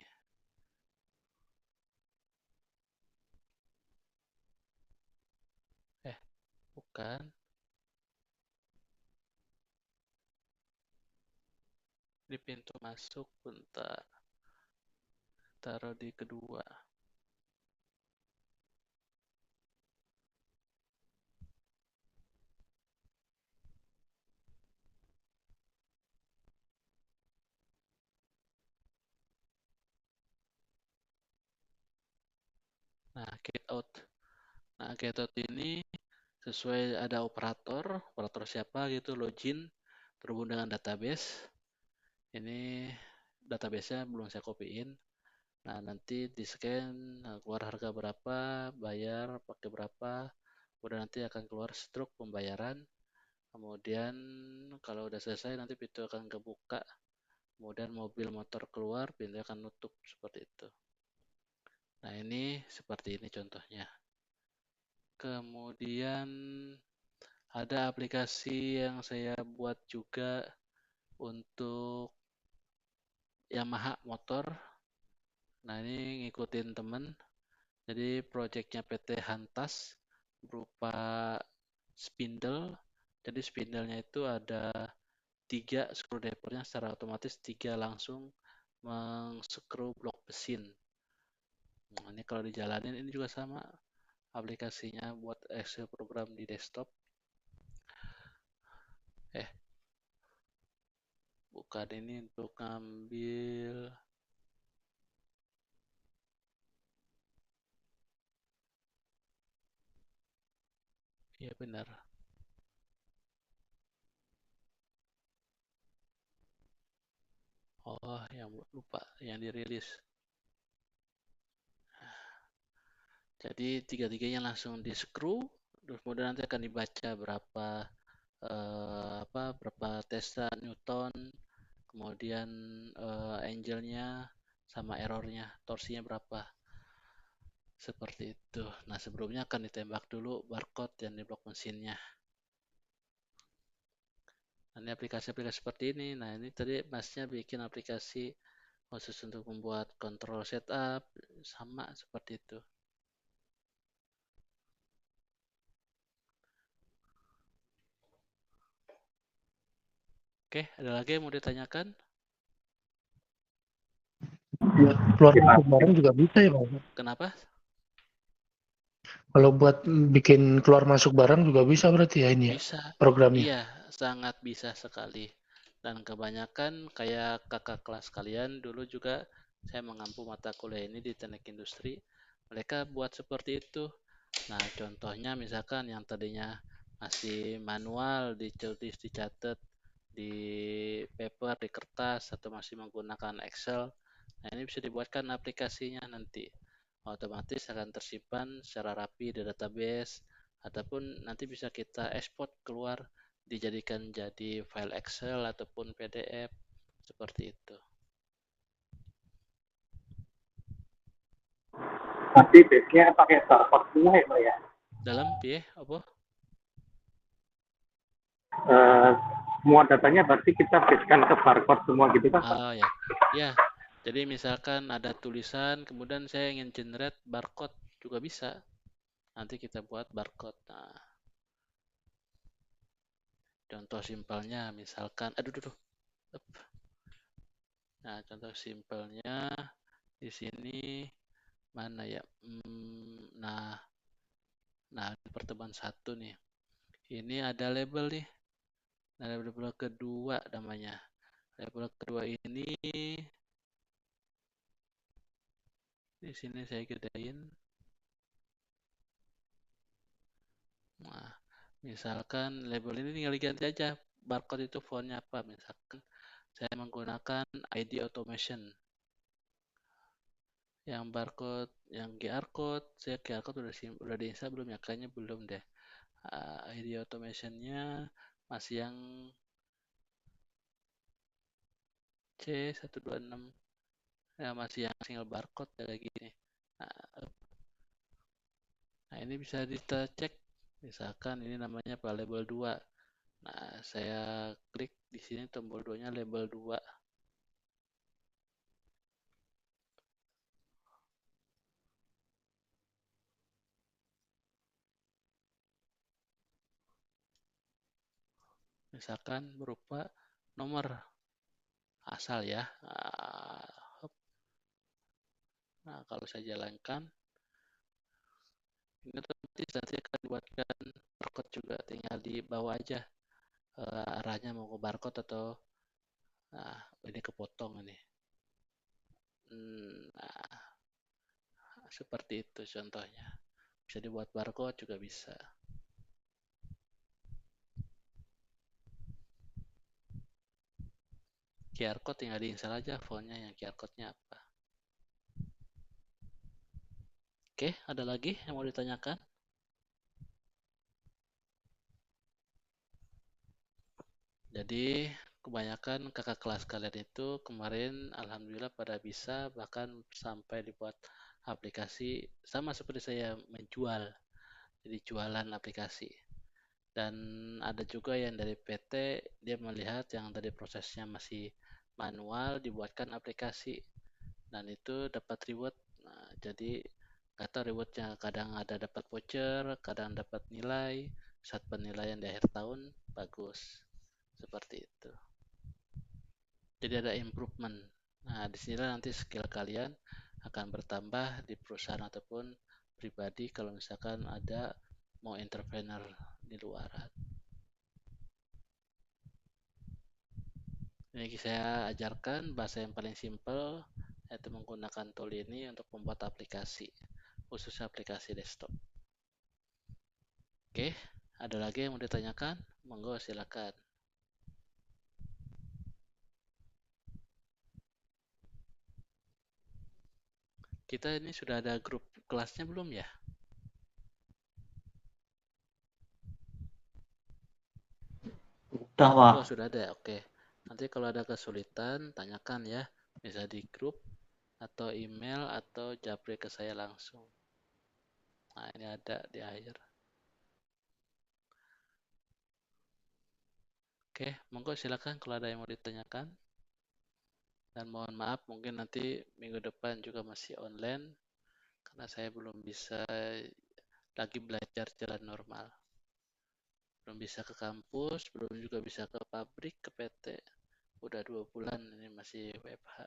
Bukan. Di pintu masuk, bentar. Taruh di kedua. Nah, get out. Nah, get out ini sesuai ada operator siapa gitu, login, terhubung dengan database. Ini database-nya belum saya copy-in. Nah, nanti di scan, keluar harga berapa, bayar pakai berapa, kemudian nanti akan keluar struk pembayaran. Kemudian kalau udah selesai nanti pintu akan kebuka. Kemudian mobil motor keluar, pintu akan nutup seperti itu. Nah, ini seperti ini contohnya. Kemudian ada aplikasi yang saya buat juga untuk Yamaha motor. Nah, ini ngikutin temen. Jadi projectnya PT Hantas berupa spindle. Jadi spindlenya itu ada 3 screwdrivernya secara otomatis, 3 langsung mengskru blok mesin. Nah, ini kalau dijalanin ini juga sama aplikasinya buat Excel program di desktop. Bukan, ini untuk ngambil iya benar. Oh, yang lupa yang dirilis. Jadi tiga-tiganya langsung di screw, terus kemudian nanti akan dibaca berapa berapa Tesla Newton, kemudian angle-nya sama errornya, torsinya berapa. Seperti itu. Nah, sebelumnya akan ditembak dulu barcode yang di blok mesinnya. Nah, ini aplikasi-aplikasi seperti ini. Nah, ini tadi masnya bikin aplikasi khusus untuk membuat control setup, sama seperti itu. Oke, ada lagi yang mau ditanyakan? Buat keluar masuk barang juga bisa ya Pak? Kenapa? Kalau buat bikin keluar masuk barang juga bisa berarti ya ini ya Bisa. programnya. Iya, sangat bisa sekali. Dan kebanyakan kayak kakak kelas kalian dulu juga saya mengampu mata kuliah ini di teknik industri. Mereka buat seperti itu. Nah, contohnya misalkan yang tadinya masih manual ditulis dicatat di paper, di kertas, atau masih menggunakan Excel. Nah, ini bisa dibuatkan aplikasinya nanti. Otomatis akan tersimpan secara rapi di database, ataupun nanti bisa kita ekspor keluar, dijadikan jadi file Excel ataupun PDF, seperti itu. Tapi base-nya pakai barcode semua ya Pak ya? Dalam piye apa? Semua datanya berarti kita base-kan ke barcode semua gitu kan Pak? Oh ya, ya. Jadi misalkan ada tulisan, kemudian saya ingin generate barcode juga bisa. Nanti kita buat barcode. Nah, contoh simpelnya misalkan, Nah, contoh simpelnya di sini mana ya? Nah, di pertemuan 1 nih. Ini ada label nih. Nah, label kedua namanya. Label kedua ini di sini saya gedein. Nah, misalkan label ini tinggal diganti aja barcode itu fontnya apa. Misalkan saya menggunakan ID automation. Yang barcode, yang QR code, saya QR code udah diinstal belum ya? Kayaknya belum deh. ID automationnya masih yang C126, ya masih yang single barcode kayak gini. Nah, ini bisa kita cek, misalkan ini namanya apa, label 2. Nah, saya klik di sini tombol 2-nya label 2. Misalkan berupa nomor asal ya. Nah, kalau saya jalankan, ini otomatis nanti akan dibuatkan barcode juga, tinggal di bawah aja arahnya mau ke barcode atau ini kepotong ini. Nah, seperti itu contohnya. Bisa dibuat barcode juga bisa. QR code tinggal diinstal aja fontnya yang QR code-nya apa. Oke, ada lagi yang mau ditanyakan? Jadi kebanyakan kakak kelas kalian itu kemarin alhamdulillah pada bisa, bahkan sampai dibuat aplikasi sama seperti saya menjual. Jadi jualan aplikasi. Dan ada juga yang dari PT dia melihat yang tadi prosesnya masih manual dibuatkan aplikasi dan itu dapat reward. Nah, jadi nggak tahu rewardnya, kadang ada dapat voucher, kadang dapat nilai saat penilaian di akhir tahun bagus, seperti itu. Jadi ada improvement. Nah, di sini nanti skill kalian akan bertambah di perusahaan ataupun pribadi kalau misalkan ada mau entrepreneur di luaran. Ini saya ajarkan bahasa yang paling simple, yaitu menggunakan tool ini untuk membuat aplikasi, khususnya aplikasi desktop. Oke, ada lagi yang mau ditanyakan? Monggo silakan. Kita ini sudah ada grup kelasnya belum ya? Udah, Pak. Oh, sudah ada. Oke. Nanti kalau ada kesulitan, tanyakan ya. Bisa di grup, atau email, atau japri ke saya langsung. Nah, ini ada di akhir. Oke, monggo silakan kalau ada yang mau ditanyakan. Dan mohon maaf, mungkin nanti minggu depan juga masih online, karena saya belum bisa lagi belajar jalan normal. Belum bisa ke kampus, belum juga bisa ke pabrik, ke PT. Udah 2 bulan ini masih WFH.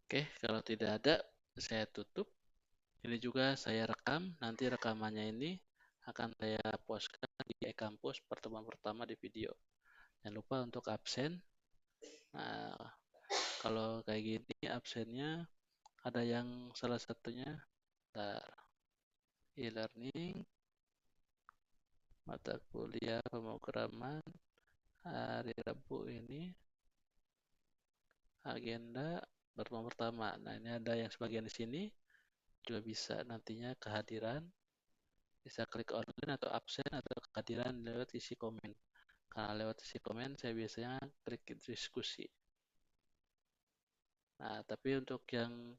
Oke, kalau tidak ada, saya tutup. Ini juga saya rekam, nanti rekamannya ini akan saya postkan di e-kampus pertemuan pertama di video. Jangan lupa untuk absen. Nah, kalau kayak gini absennya ada yang salah satunya e-learning, mata kuliah pemrograman, hari Rabu ini agenda pertemuan pertama. Nah, ini ada yang sebagian di sini juga bisa nantinya kehadiran, bisa klik online atau absen atau kehadiran lewat isi komen. Karena lewat isi komen saya biasanya klik diskusi. Nah, tapi untuk yang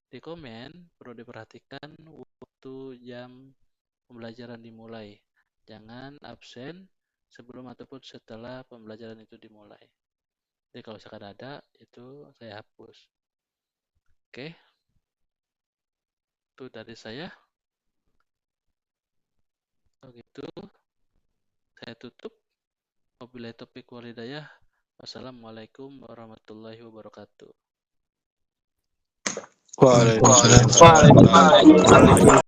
di komen perlu diperhatikan waktu jam pembelajaran dimulai. Jangan absen sebelum ataupun setelah pembelajaran itu dimulai. Jadi kalau misalkan ada, itu saya hapus. Oke. Itu dari saya. Kalau gitu, saya tutup. Wabillahi taufiq wal hidayah. Wassalamualaikum warahmatullahi wabarakatuh. Waalaikumsalam.